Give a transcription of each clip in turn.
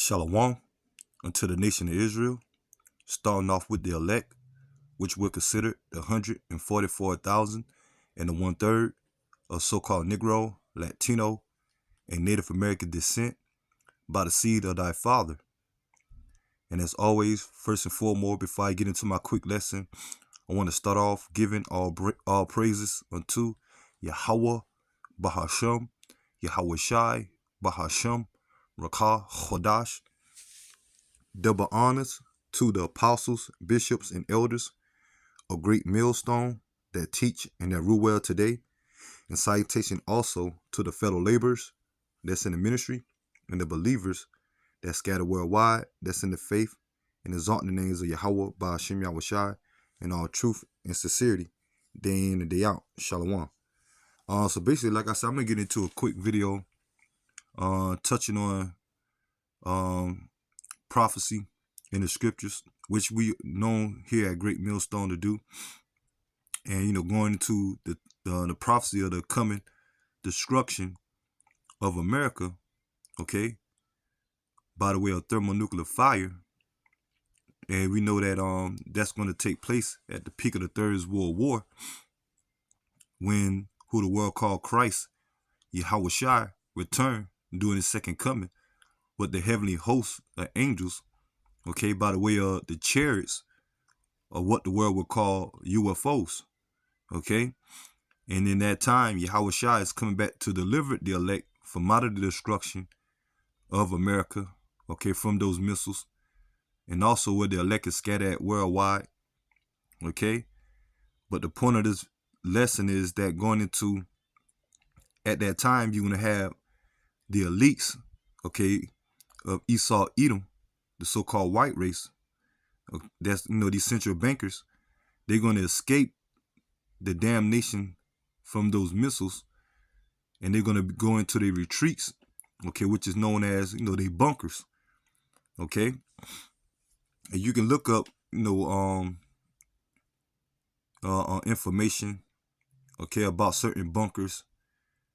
Shalom unto the nation of Israel, starting off with the elect, which were considered the 144,000 and the 1/3 of so-called Negro, Latino, and Native American descent by the seed of thy father. And as always, first and foremost, before I get into my quick lesson, I want to start off giving all praises unto Yahweh Bahasham, Yahweh Shai Bahasham, Rakah Chodash. Double honors to the apostles, bishops, and elders, a great millstone that teach and that rule well today. And salutation also to the fellow laborers that's in the ministry and the believers that scatter worldwide, that's in the faith, and exalting the names of Yahweh by Hashem Yahweh Shai in all truth and sincerity, day in and day out. Shalom. So basically, like I said, I'm gonna get into a quick video touching on prophecy in the scriptures, which we known here at Great Millstone to do, and going into the prophecy of the coming destruction of America, okay, by the way of thermonuclear fire. And we know that that's going to take place at the peak of the Third World War, when who the world called Christ, Yahweh Shai, returned during his second coming with the heavenly hosts of angels, okay, by the way of the chariots, or what the world would call UFOs, okay. And in that time, Yahweh Shai is coming back to deliver the elect from out of the destruction of America, okay, from those missiles, and also where the elect is scattered worldwide, okay. But the point of this lesson is that going into, at that time, you're going to have the elites, okay, of Esau, Edom, the so-called white race. That's, these central bankers. They're going to escape the damnation from those missiles, and they're going to go into their retreats, okay, which is known as, they bunkers, okay. And you can look up, information, okay, about certain bunkers,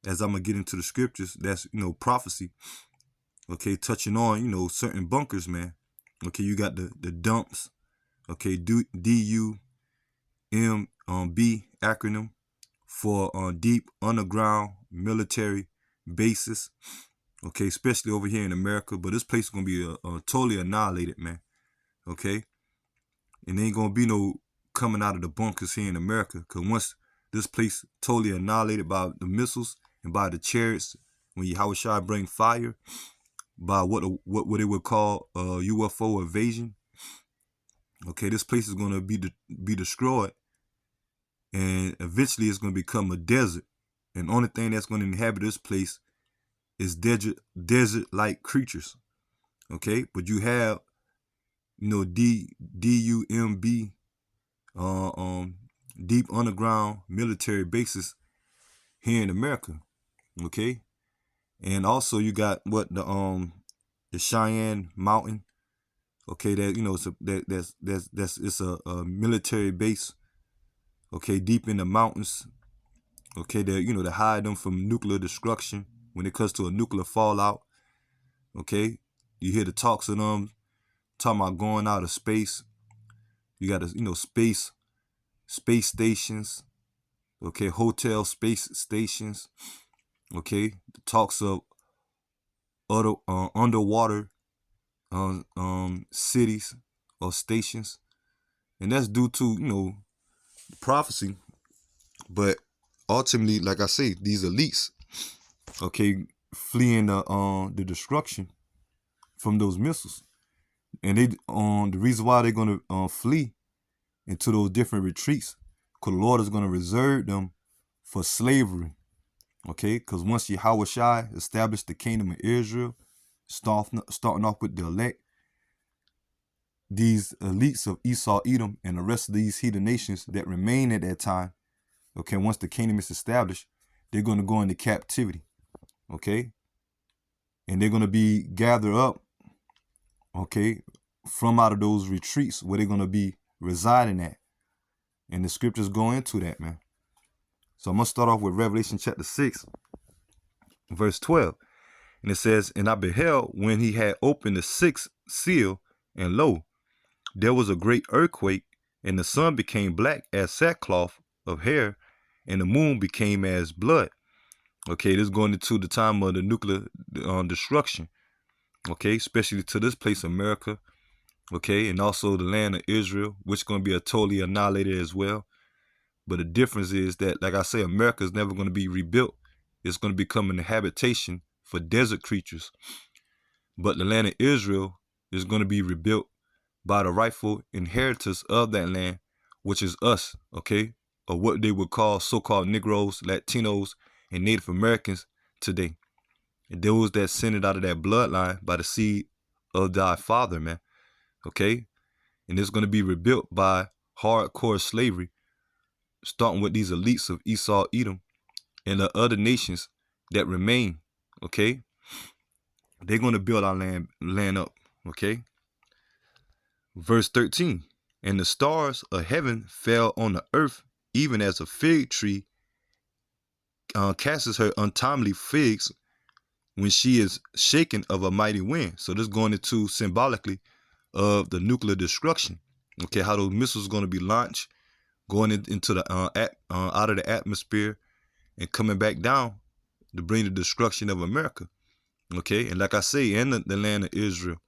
as I'm gonna get into the scriptures. That's, prophecy, okay, touching on, certain bunkers, man. Okay, you got the dumps, okay, DUMB acronym for deep underground military bases, okay, especially over here in America. But this place is gonna be totally annihilated, man, okay. And there ain't gonna be no coming out of the bunkers here in America, because once this place totally annihilated by the missiles and by the chariots, when Yahweh Shai bring fire, by what they would call UFO invasion, okay, this place is gonna be destroyed, and eventually it's gonna become a desert, and the only thing that's gonna inhabit this place is desert-like creatures, okay. But you have, DUMB, deep underground military bases here in America, okay. And also you got what the Cheyenne Mountain, okay, that it's a military base, okay, deep in the mountains, okay, that to hide them from nuclear destruction when it comes to a nuclear fallout, okay. You hear the talks of them talking about going out of space. You got space stations, okay, hotel space stations, okay. The talks of other underwater cities or stations, and that's due to prophecy. But ultimately, like I say, these elites, okay, fleeing the destruction from those missiles, and they the reason why they're gonna flee into those different retreats, because the Lord is gonna reserve them for slavery, okay. Because once Yahweh Shai established the kingdom of Israel, starting off with the elect, these elites of Esau, Edom, and the rest of these heathen nations that remain at that time, okay, once the kingdom is established, they're going to go into captivity, okay, and they're going to be gathered up, okay, from out of those retreats where they're going to be residing at, and the scriptures go into that, man. So I'm going to start off with Revelation chapter 6, verse 12. And it says, and I beheld when he had opened the sixth seal, and lo, there was a great earthquake, and the sun became black as sackcloth of hair, and the moon became as blood. Okay, this is going into the time of the nuclear destruction. Okay, especially to this place, America. Okay, and also the land of Israel, which is going to be totally annihilated as well. But the difference is that, like I say, America is never going to be rebuilt. It's going to become a habitation for desert creatures. But the land of Israel is going to be rebuilt by the rightful inheritors of that land, which is us, okay? Or what they would call so-called Negroes, Latinos, and Native Americans today. And those that descended out of that bloodline by the seed of thy father, man, okay? And it's going to be rebuilt by hardcore slavery, starting with these elites of Esau, Edom, and the other nations that remain, okay? They're going to build our land up, okay? Verse 13, and the stars of heaven fell on the earth, even as a fig tree casts her untimely figs when she is shaken of a mighty wind. So this is going into symbolically of the nuclear destruction. Okay, how those missiles are going to be launched, going into the out of the atmosphere and coming back down to bring the destruction of America. Okay, and like I say, in the land of Israel,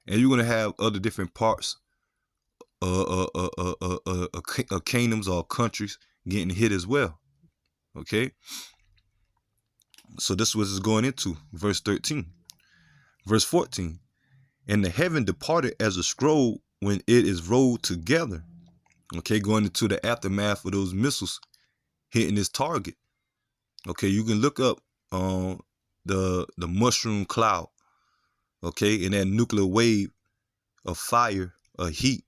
and you're going to have other different parts kingdoms or countries getting hit as well. Okay, so this was going into verse 13. Verse 14, and the heaven departed as a scroll when it is rolled together. Okay, going into the aftermath of those missiles hitting its target. Okay, you can look up the mushroom cloud. Okay, and that nuclear wave of fire, of heat.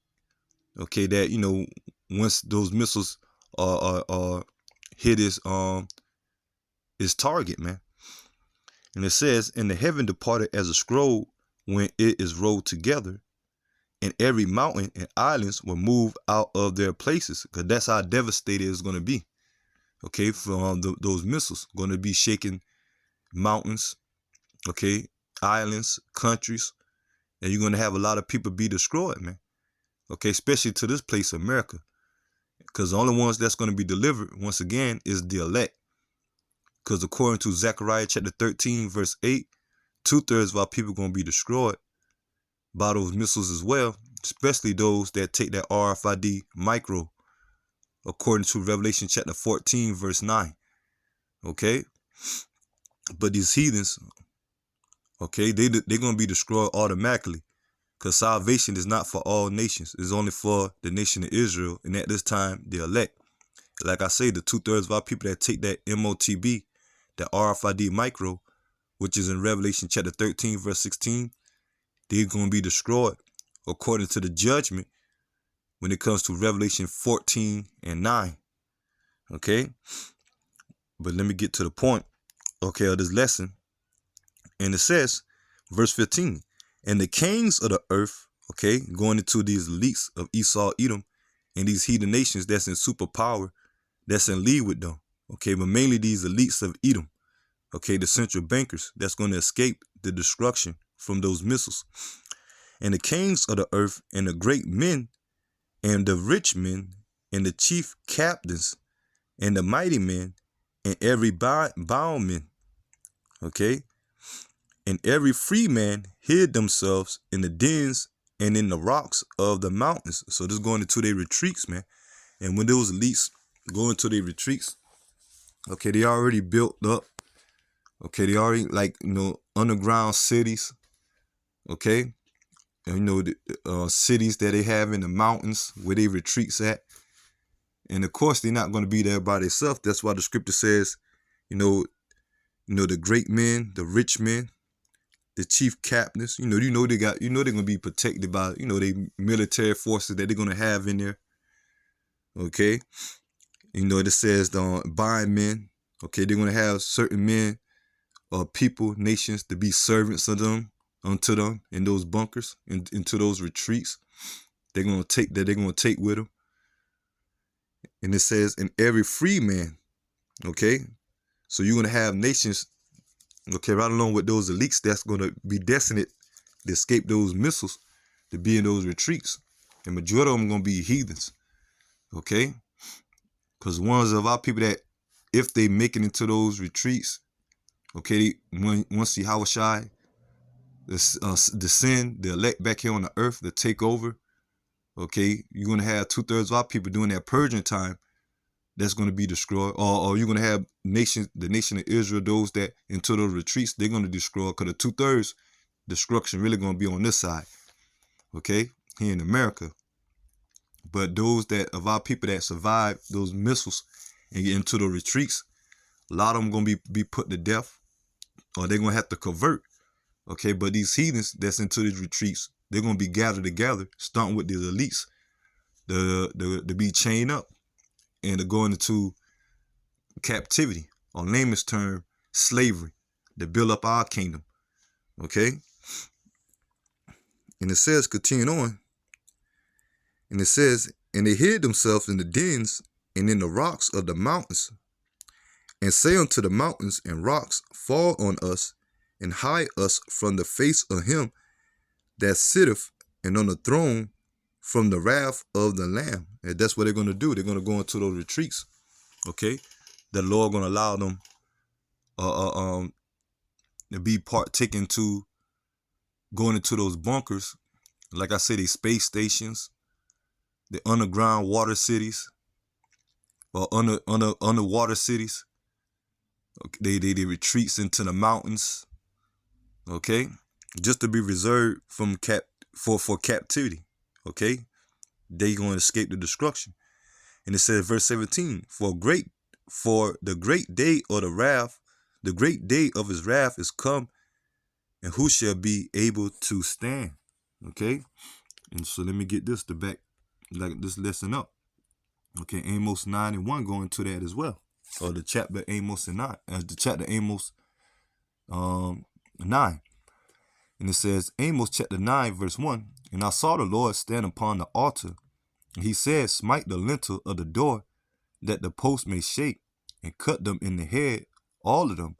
Okay, that, you know, once those missiles are hit its target, man. And it says, and the heaven departed as a scroll when it is rolled together, and every mountain and islands were moved out of their places, because that's how devastated it's going to be. Okay, from those missiles, going to be shaking mountains, okay, islands, countries, and you're going to have a lot of people be destroyed, man. Okay, especially to this place, America, because the only ones that's going to be delivered, once again, is the elect. Because according to Zechariah chapter 13, verse 8, 2/3 of our people are going to be destroyed by those missiles as well, especially those that take that RFID micro, according to Revelation chapter 14, verse 9. Okay? But these heathens, okay, they're going to be destroyed automatically, because salvation is not for all nations. It's only for the nation of Israel, and at this time, the elect. Like I say, the 2/3 of our people that take that MOTB, that RFID micro, which is in Revelation chapter 13, verse 16, they're going to be destroyed according to the judgment when it comes to Revelation 14 and 9. Okay? But let me get to the point, okay, of this lesson. And it says, verse 15, and the kings of the earth, okay, going into these elites of Esau, Edom, and these heathen nations that's in superpower, that's in league with them, okay, but mainly these elites of Edom, okay, the central bankers that's going to escape the destruction from those missiles. And the kings of the earth, and the great men, and the rich men, and the chief captains, and the mighty men, and every bondman, okay, and every free man hid themselves in the dens and in the rocks of the mountains. So this is going into their retreats, man. And when those elites go into their retreats, okay, they already built up. Okay, they already, like, you know, underground cities. Okay, and, you know, the cities that they have in the mountains where they retreats at. And of course, they're not going to be there by themselves. That's why the scripture says, you know, the great men, the rich men, the chief captains, you know they're going to be protected by, the military forces that they're going to have in there. Okay. It says the bond men. Okay. They're going to have certain men or people, nations, to be servants of them, unto them in those bunkers, into those retreats. They're going to take with them. And it says, in every free man. Okay. So you're going to have nations Okay, right along with those elites that's going to be destined to escape those missiles, to be in those retreats. And majority of them going to be heathens. Okay? Because ones of our people that, if they make it into those retreats, okay, once Yahushai descend, the elect back here on the earth to take over, okay, you're going to have 2/3 of our people doing that purging time that's going to be destroyed. Or you're going to have the nation of Israel, those that into those retreats, they're going to destroy, because the 2/3 destruction really going to be on this side, okay, here in America. But those that of our people that survive those missiles and get into the retreats, a lot of them going to be put to death, or they're going to have to convert. Okay, but these heathens that's into these retreats, they're going to be gathered together, starting with these elites, to be chained up and to go into captivity, or layman's term, slavery, to build up our kingdom. Okay? And it says, continuing on, and it says, and they hid themselves in the dens and in the rocks of the mountains, and say unto the mountains and rocks, fall on us, and hide us from the face of him that sitteth and on the throne, from the wrath of the Lamb. And that's what they're going to do. They're going to go into those retreats. Okay? The Lord going to allow them to be partaking to going into those bunkers. Like I said, these space stations, the underground water cities, or underwater cities. They retreats into the mountains. Okay? Just to be reserved from for captivity. Okay? They going to escape the destruction. And it says, verse 17, for the great day of the wrath, the great day of his wrath is come, and who shall be able to stand? Okay? And so let me get this to back like this lesson up. Okay, Amos 9:1 going to that as well. Or the chapter Amos 9. The chapter Amos 9. And it says, Amos chapter 9, verse 1. And I saw the Lord stand upon the altar, and he said, smite the lintel of the door, that the post may shake, and cut them in the head, all of them.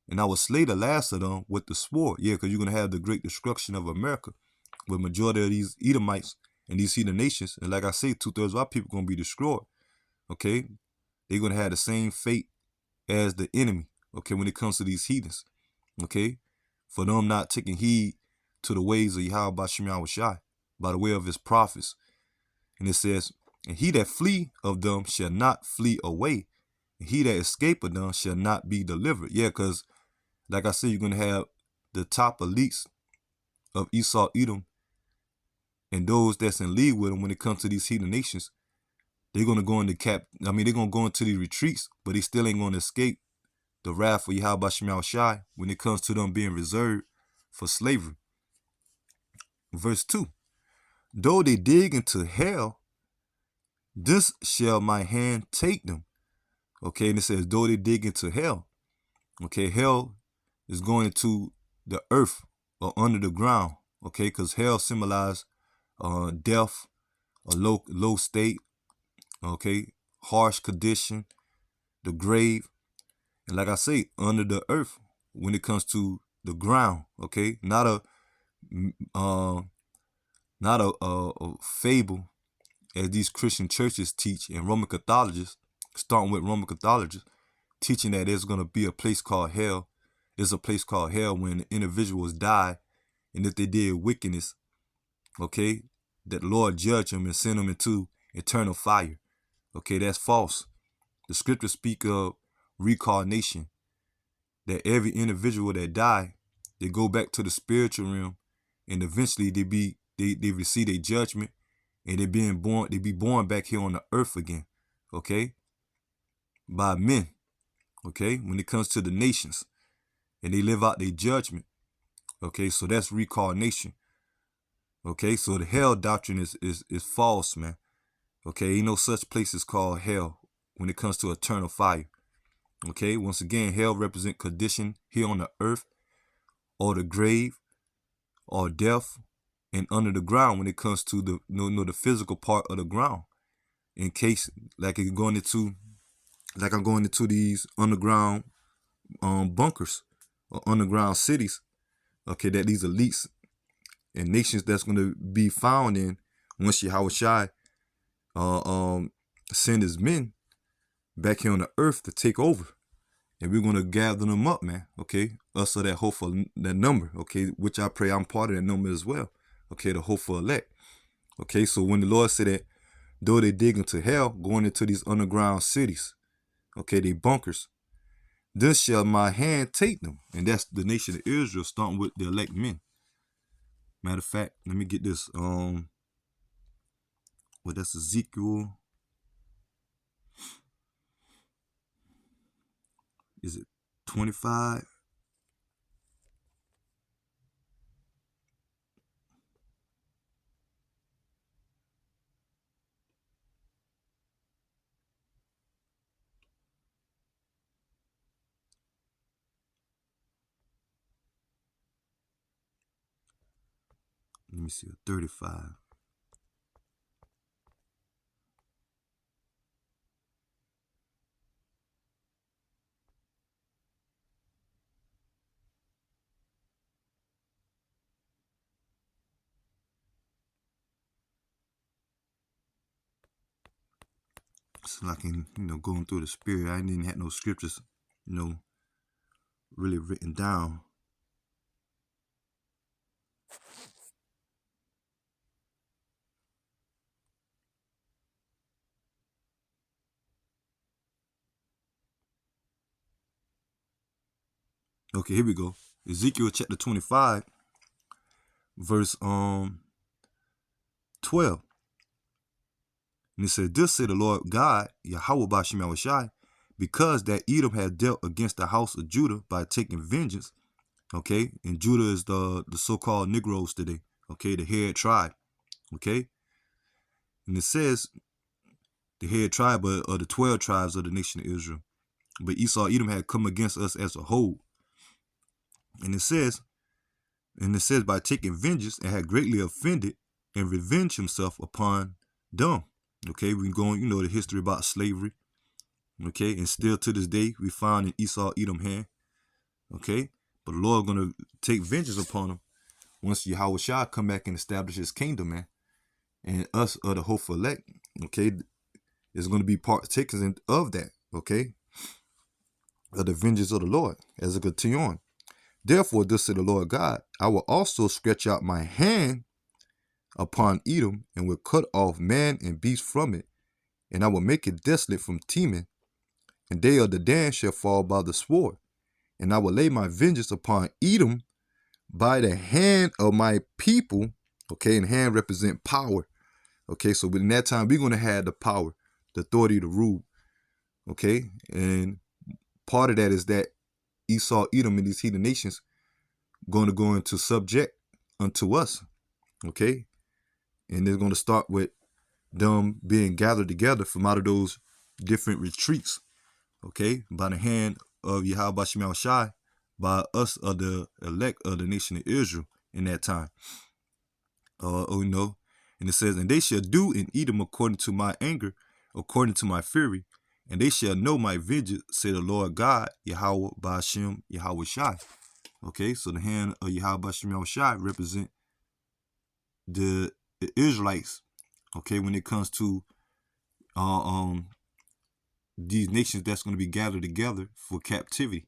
And I will slay the last of them with the sword. Yeah, because you're going to have the great destruction of America, with majority of these Edomites and these heathen nations. And like I say, 2/3 of our people going to be destroyed. Okay? They're going to have the same fate as the enemy. Okay? When it comes to these heathens. Okay? For them not taking heed to the ways of Yahweh Ba'Shem Yahushai, by the way of his prophets. And it says, and he that flee of them shall not flee away, and he that escape of them shall not be delivered. Yeah, because like I said, you're going to have the top elites of Esau, Edom, and those that's in league with them when it comes to these heathen nations. They're going to go into they're going to go into these retreats, but they still ain't going to escape the wrath of Yahweh Ba'Shem Yahushai when it comes to them being reserved for slavery. Verse 2. Though they dig into hell, this shall my hand take them. Okay, and it says, though they dig into hell. Okay, hell is going into the earth or under the ground. Okay, because hell symbolizes death, a low state. Okay, harsh condition, the grave. And like I say, under the earth when it comes to the ground. Okay, not a fable as these Christian churches teach, and Roman Catholics, starting with Roman Catholics, teaching that there's going to be a place called hell. There's a place called hell when individuals die, and if they did wickedness, okay, that the Lord judge them and send them into eternal fire. Okay, that's false. The scriptures speak of reincarnation, that every individual that die, they go back to the spiritual realm, and eventually they receive a judgment, and they be born back here on the earth again. Okay, by men. Okay, when it comes to the nations, and they live out their judgment. Okay, so that's reincarnation. Okay, so the hell doctrine is false, man. Okay, ain't no such place as called hell when it comes to eternal fire. Okay, once again, hell represent condition here on the earth, or the grave, or death, and under the ground when it comes to the physical part of the ground. In case I'm going into these underground bunkers. or underground cities, okay, that these elites and nations that's going to be found in once Yahushua send his men back here on the earth to take over. And we're going to gather them up, man, okay? Us of that hopeful, that number, okay? Which I pray I'm part of that number as well, okay? The hopeful elect, okay? So when the Lord said that, though they dig into hell, going into these underground cities, okay, they bunkers, then shall my hand take them. And that's the nation of Israel, starting with the elect men. Matter of fact, let me get this. Well, that's Ezekiel. Is it 25? Let me see, 35. It's like in, going through the spirit. I didn't have no scriptures, really written down. Okay, here we go. Ezekiel chapter 25, verse 12. And it said, "This said the Lord God, Yahweh Bashim Yahushai, because that Edom had dealt against the house of Judah by taking vengeance." Okay, and Judah is the so-called Negroes today. Okay, the head tribe. Okay, and it says the head tribe of the 12 tribes of the nation of Israel. But Esau, Edom had come against us as a whole. And it says by taking vengeance, and had greatly offended and revenged himself upon them. Okay, we go on, the history about slavery. Okay, and still to this day, we find in Esau, Edom hand. Okay, but the Lord going to take vengeance upon them once Yahushua come back and establish his kingdom, man. And us of the hopeful elect, okay, is going to be partakers of that, okay, of the vengeance of the Lord as it continue on. "Therefore, thus said the Lord God, I will also stretch out my hand upon Edom, and will cut off man and beast from it, and I will make it desolate from Teman, and they of the Dan shall fall by the sword, and I will lay my vengeance upon Edom by the hand of my people." Okay, and hand represent power. Okay, so in that time, we're going to have the power, the authority to rule. Okay, and part of that is that Esau, Edom, and these heathen nations going to go into subject unto us. Okay, and they're going to start with them being gathered together from out of those different retreats. Okay, by the hand of Yahweh Shemel Shai, by us of the elect of the nation of Israel in that time. And it says, "And they shall do in Edom according to my anger, according to my fury, and they shall know my vengeance, say the Lord God, Yahweh Ba'ashem Yahweh Shai." Okay, so the hand of Yahweh Ba'ashem Yahweh Shai represent the Israelites. Okay, when it comes to these nations that's going to be gathered together for captivity,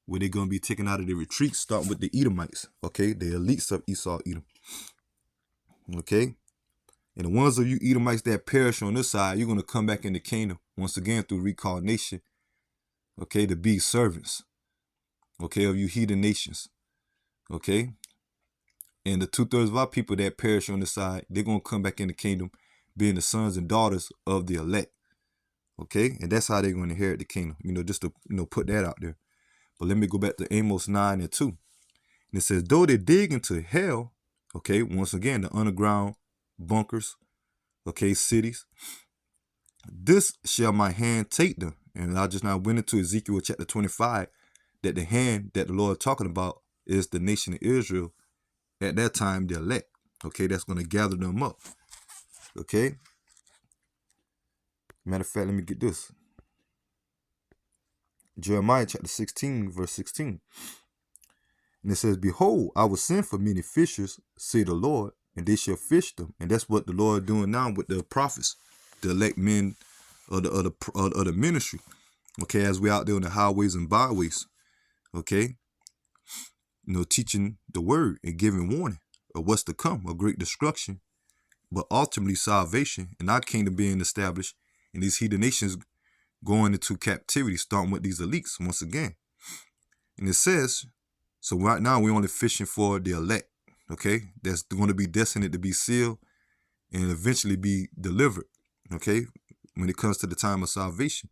where they're going to be taken out of their retreats, starting with the Edomites. Okay, the elites of Esau, Edom. Okay, and the ones of you Edomites that perish on this side, you're going to come back in the kingdom once again through reincarnation. Okay, to be servants. Okay, of you heathen nations. Okay, and the 2/3 of our people that perish on this side, they're going to come back in the kingdom, being the sons and daughters of the elect. Okay, and that's how they're going to inherit the kingdom. Just to put that out there. But let me go back to Amos 9:2. And it says, "Though they dig into hell," okay, once again, the underground bunkers, okay, cities, "this shall my hand take them." And I just now went into Ezekiel chapter 25, that the hand that the Lord is talking about is the nation of Israel. At that time, the elect, okay, that's going to gather them up. Okay. Matter of fact, let me get this. Jeremiah chapter 16, verse 16. And it says, behold, I will send for many fishers, say the Lord, and they shall fish them. And that's what the Lord doing now with the prophets, the elect men of the ministry. Okay, as we out there on the highways and byways. Okay, teaching the word and giving warning of what's to come, a great destruction, but ultimately salvation and our kingdom being established, and these heathen nations going into captivity, starting with these elites once again. And it says, so right now we're only fishing for the elect, okay? That's going to be destined to be sealed and eventually be delivered, okay? When it comes to the time of salvation.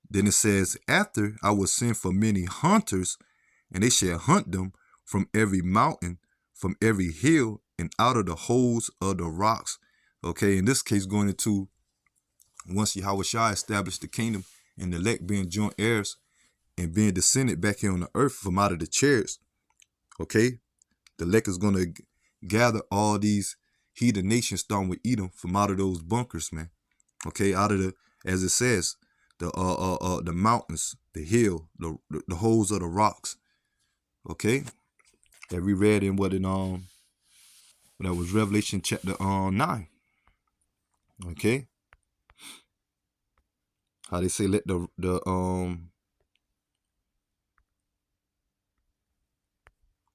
Then it says, after I will send for many hunters, and they shall hunt them from every mountain, from every hill, and out of the holes of the rocks. Okay, in this case, going into once Yahweh Shai established the kingdom and the elect being joint heirs and being descended back here on the earth from out of the chairs. Okay, the elect is going to gather all these heathen nations, starting with Edom, from out of those bunkers, man. Okay, out of the, as it says, the mountains, the hill, the holes of the rocks. Okay, that we read in that was Revelation chapter 9. Okay, how they say let the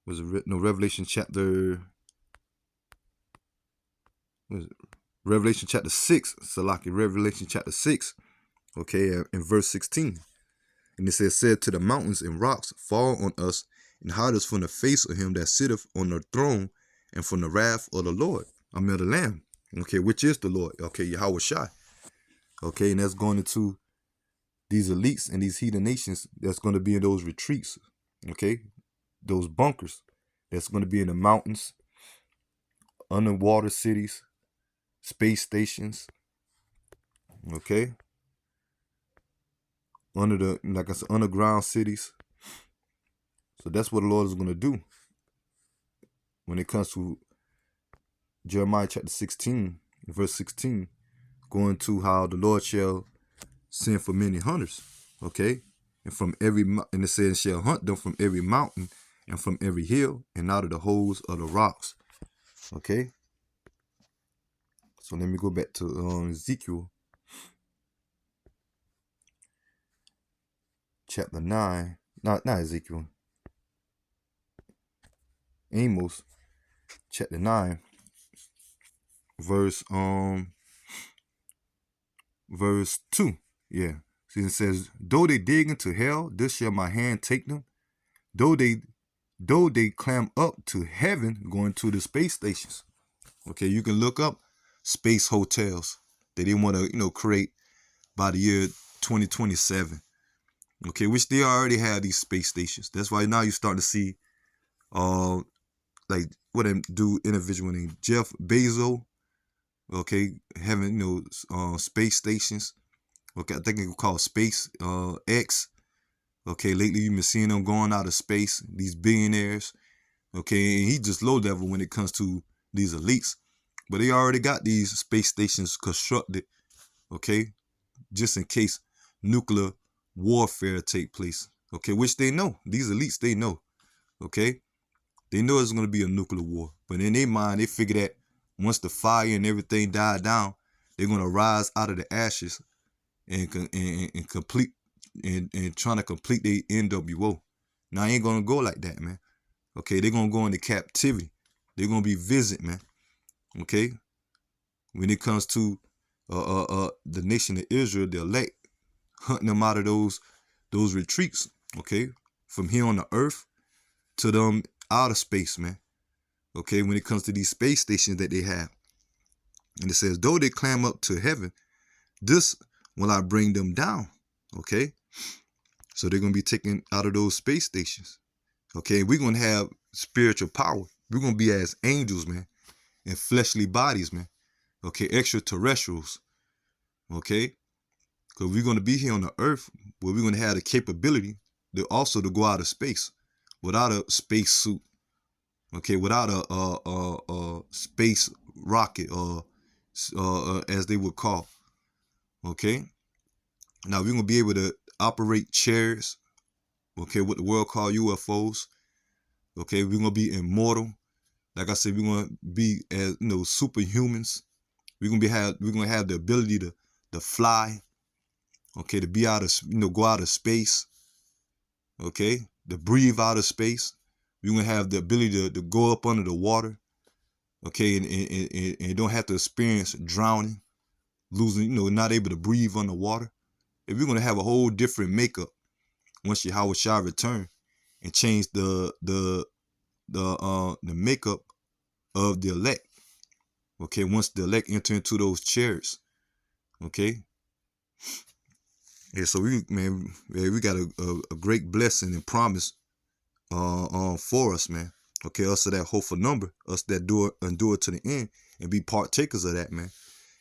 was it no Revelation chapter Revelation chapter 6, Salaki, Revelation chapter 6, okay, in verse 16. And it said to the mountains and rocks, fall on us and hide us from the face of him that sitteth on the throne and from the wrath of the Lord, I mean the Lamb, okay, which is the Lord, okay, Yahweh Shai. Okay, and that's going into these elites and these heathen nations that's going to be in those retreats, okay, those bunkers that's going to be in the mountains, underwater cities, space stations, okay, under the, like I said, underground cities. So that's what the Lord is going to do when it comes to Jeremiah chapter 16, verse 16, going to how the Lord shall send for many hunters, okay, and from every, and it says shall hunt them from every mountain and from every hill and out of the holes of the rocks. Okay, so let me go back to Ezekiel chapter 9, not Ezekiel, Amos chapter 9, verse 2. Yeah, see, it says, though they dig into hell, this shall my hand take them. Though they climb up to heaven, going to the space stations. Okay, you can look up space hotels that they want to, create by the year 2027. Okay, which they already have these space stations. That's why now you start to see, like what them do individual named Jeff Bezos. Okay, having space stations. Okay, I think it's called Space X. Okay, lately you've been seeing them going out of space. These billionaires. Okay, and he's just low level when it comes to these elites. But they already got these space stations constructed, okay, just in case nuclear warfare take place, okay, which they know. These elites, they know, okay. They know it's going to be a nuclear war. But in their mind, they figure that once the fire and everything died down, they're going to rise out of the ashes and complete and trying to complete their NWO. Now, I ain't going to go like that, man. Okay, they're going to go into captivity. They're going to be visit, man. Okay, when it comes to the nation of Israel, the elect, hunting them out of those retreats, okay, from here on the earth to them outer space, man. Okay, when it comes to these space stations that they have, and it says, though they climb up to heaven, this will I bring them down. Okay, so they're gonna be taken out of those space stations. Okay, we're gonna have spiritual power. We're gonna be as angels, man, in fleshly bodies, man. Okay, extraterrestrials. Okay, because we're going to be here on the earth where we're going to have the capability to also to go out of space without a space suit. Okay, without a space rocket or as they would call. Okay, now we're going to be able to operate chairs, okay, what the world call UFOs. Okay, we're gonna be immortal. Like I said, we're gonna be as superhumans. We're gonna have the ability to fly. Okay, to be out of go out of space. Okay, to breathe out of space. We're gonna have the ability to go up under the water. Okay, and don't have to experience drowning, losing, not able to breathe underwater. If we're gonna have a whole different makeup once Yahweh Shai return and change the makeup of the elect. Okay, once the elect enter into those chairs. Okay. Yeah, so we got a great blessing and promise for us, man. Okay, us of that hopeful number, us that endure to the end and be partakers of that, man.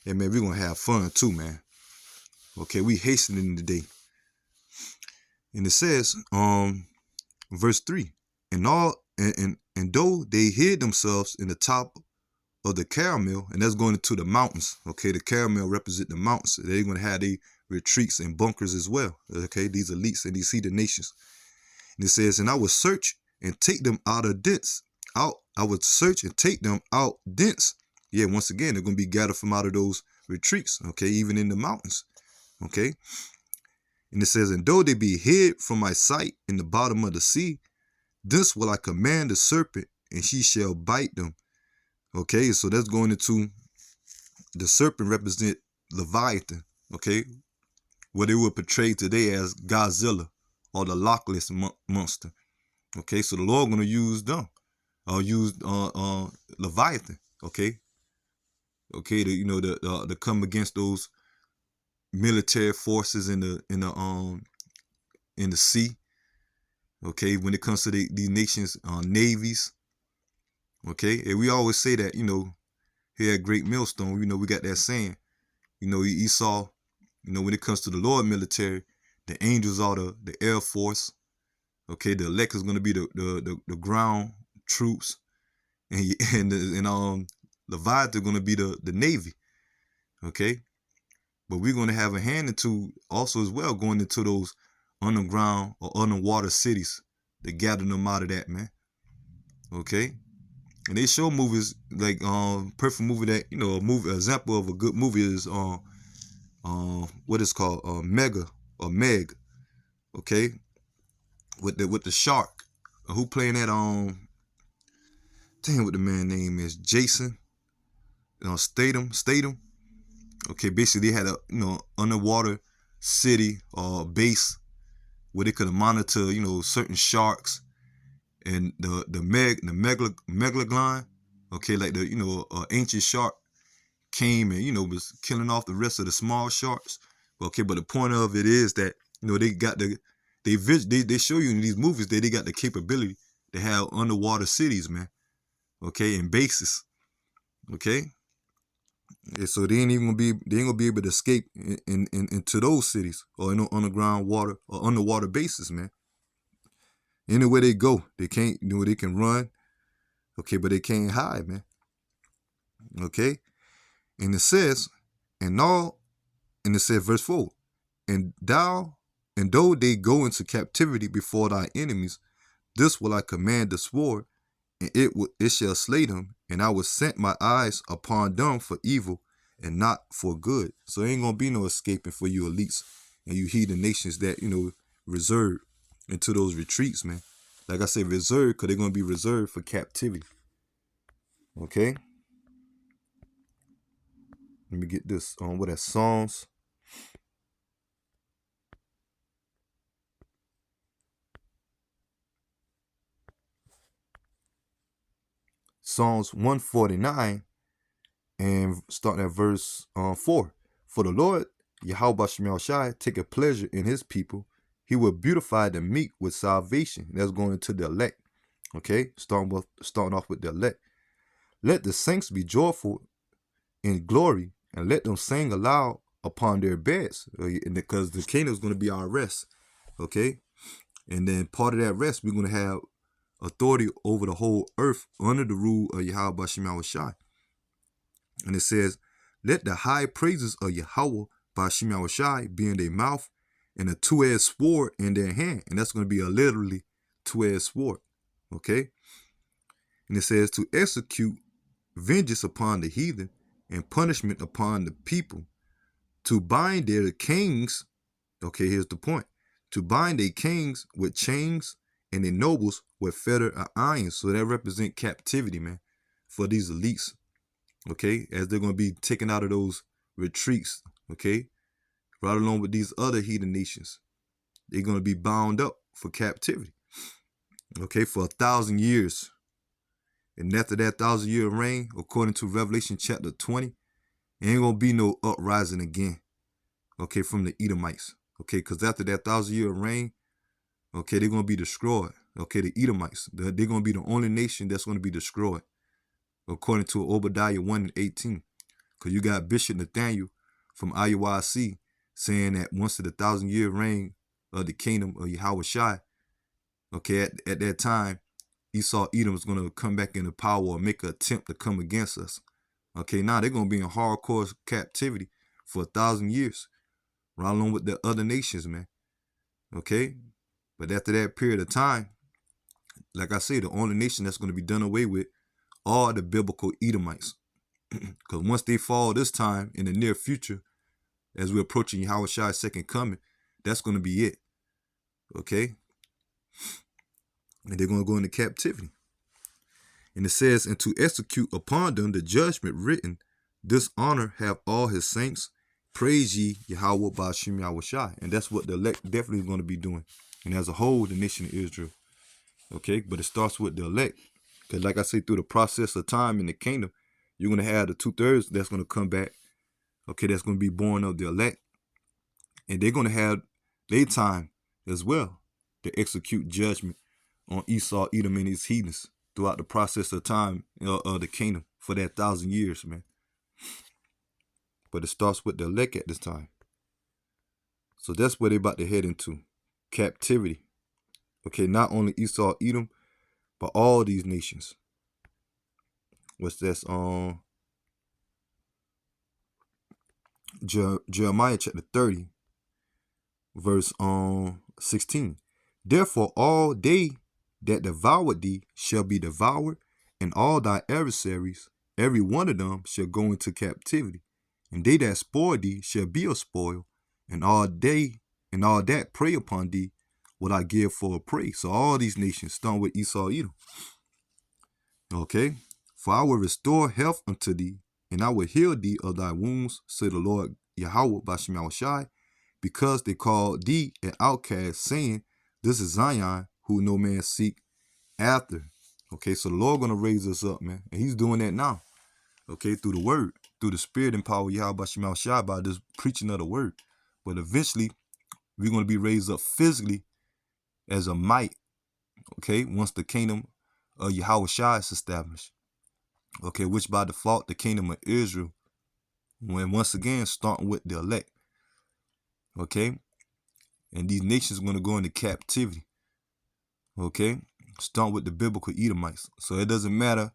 And man, we're gonna have fun too, man. Okay, we hastening the day. And it says, verse 3, and though they hid themselves in the top of the caramel, and that's going into the mountains. Okay, the caramel represent the mountains. They're gonna have their retreats and bunkers as well. Okay, these elites and these heathen nations. And it says, and I would search and take them out of dents. I would search and take them out dents. Yeah, once again, they're gonna be gathered from out of those retreats. Okay, even in the mountains. Okay. And it says, and though they be hid from my sight in the bottom of the sea, this will I command the serpent, and she shall bite them. Okay, so that's going into the serpent represent Leviathan. Okay, what they would portray today as Godzilla or the Loch Ness monster. Okay, so the Lord going to use them, use Leviathan. Okay, to come against those military forces in the sea. Okay, when it comes to these nations' navies. Okay, and we always say that, here at Great Millstone, we got that saying, Esau, when it comes to the Lord military, the angels are the Air Force. Okay, the elect is going to be the ground troops, and Leviathan going to be the Navy. Okay, but we're going to have a hand into also as well going into those underground or underwater cities to gather them out of that, man. Okay. And they show movies like perfect movie that a movie example of a good movie is what is called Mega or Meg, okay, with the shark. Who playing that what the man name is, Jason Statham. Okay, basically they had a underwater city or base where they could monitor certain sharks. And the megalodon, okay, like the ancient shark came and was killing off the rest of the small sharks. Okay, but the point of it is that they got they show you in these movies that they got the capability to have underwater cities, man. Okay, and bases. Okay, and so they ain't gonna be able to escape into those cities or underground water or underwater bases, man. Anywhere they go, they can't, they can run, okay, but they can't hide, man. Okay, and it says, verse 4, and though they go into captivity before thy enemies, this will I command the sword, and it shall slay them, and I will set my eyes upon them for evil and not for good. So there ain't gonna be no escaping for you elites and you heathen nations that reserve into those retreats, man. Like I said, reserved because they're going to be reserved for captivity. Okay? Let me get this on what that Psalms. Psalms 149 and starting at verse 4. For the Lord, Yahweh Shemel Shai, take a pleasure in his people. He will beautify the meek with salvation. That's going into the elect. Okay, starting off with the elect. Let the saints be joyful in glory, and let them sing aloud upon their beds, because the kingdom is going to be our rest. Okay, and then part of that rest, we're going to have authority over the whole earth under the rule of Yahweh Bashim Shai. And it says, let the high praises of Yahweh Bashim Shai be in their mouth, and a two-edged sword in their hand. And that's going to be a literally two-edged sword. Okay? And it says to execute vengeance upon the heathen and punishment upon the people, to bind their kings. Okay, here's the point. To bind their kings with chains and their nobles with fetter of iron. So that represent captivity, man, for these elites. Okay, as they're going to be taken out of those retreats. Okay, right along with these other heathen nations. They're going to be bound up for captivity. Okay, for 1,000 years. And after that 1,000-year reign, according to Revelation chapter 20, there ain't going to be no uprising again. Okay, from the Edomites. Okay, because after that 1,000-year reign, okay, they're going to be destroyed. Okay, the Edomites, they're going to be the only nation that's going to be destroyed. According to Obadiah 1:18. Because you got Bishop Nathaniel from IUIC saying that once the 1,000-year reign of the kingdom of Yahweh Shai, okay, at that time, Esau Edom is going to come back into power or make an attempt to come against us. Okay, now they're going to be in hardcore captivity for 1,000 years, right along with the other nations, man. Okay, but after that period of time, like I say, the only nation that's going to be done away with are the biblical Edomites. Because once they fall this time in the near future, as we're approaching Yahweh Shai's second coming, that's going to be it. Okay? And they're going to go into captivity. And it says, and to execute upon them the judgment written, this honor have all his saints. Praise ye Yahweh Ba'ashem Yahweh Shai. And that's what the elect definitely is going to be doing. And as a whole, the nation of Israel. Okay? But it starts with the elect. Because like I say, through the process of time in the kingdom, you're going to have the 2/3 that's going to come back. Okay, that's going to be born of the elect. And they're going to have their time as well to execute judgment on Esau, Edom, and his heathens throughout the process of time of the kingdom for that 1,000 years, man. But it starts with the elect at this time. So that's where they're about to head into. Captivity. Okay, not only Esau, Edom, but all these nations. What's this? Jeremiah chapter 30, verse 16. Therefore all they that devoured thee shall be devoured, and all thy adversaries, every one of them, shall go into captivity. And they that spoil thee shall be a spoil, and all that prey upon thee will I give for a prey. So all these nations, starting with Esau, Edom. Okay? For I will restore health unto thee, and I will heal thee of thy wounds, say the Lord Yahweh Ba'ashem Yahweh Shai, because they called thee an outcast, saying, this is Zion, who no man seek after. Okay, so the Lord gonna raise us up, man. And he's doing that now. Okay, through the word, through the spirit and power of Yahweh Ba'ashem Yahweh Shai, by this preaching of the word. But eventually, we're gonna be raised up physically as a might. Okay, once the kingdom of Yahweh Shai is established. Okay, which by default, the kingdom of Israel, when once again, starting with the elect. Okay, and these nations are going to go into captivity. Okay, starting with the biblical Edomites. So it doesn't matter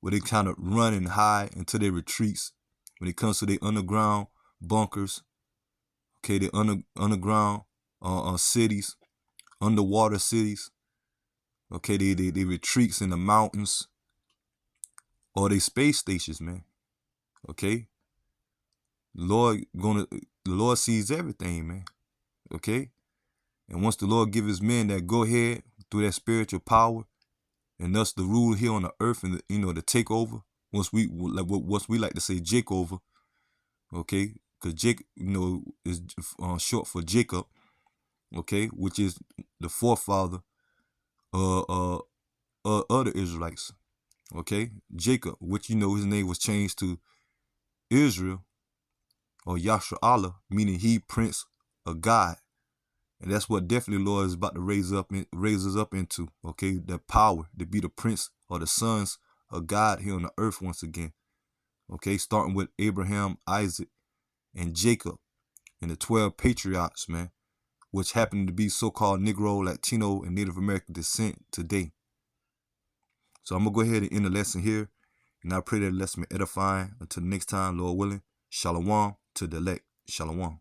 where they kind of run and hide into their retreats when it comes to their underground bunkers. Okay, their underground cities, underwater cities. Okay, they retreats in the mountains. Or they space stations, man. Okay? The Lord sees everything, man. Okay? And once the Lord gives his men that go ahead through that spiritual power, and thus the rule here on the earth, and the take over, once we like to say Jake over, okay? Because Jake, is short for Jacob, okay, which is the forefather of the Israelites. Okay, Jacob, which his name was changed to Israel, or Yashra Allah, meaning he prince of God. And that's what definitely Lord is about to raise us up into. Okay, that power to be the prince or the sons of God here on the earth once again. Okay, starting with Abraham, Isaac, and Jacob, and the 12 patriarchs, man, which happen to be so-called Negro, Latino, and Native American descent today. So I'm going to go ahead and end the lesson here. And I pray that the lesson be edifying. Until the next time, Lord willing, Shalom to the elect. Shalom.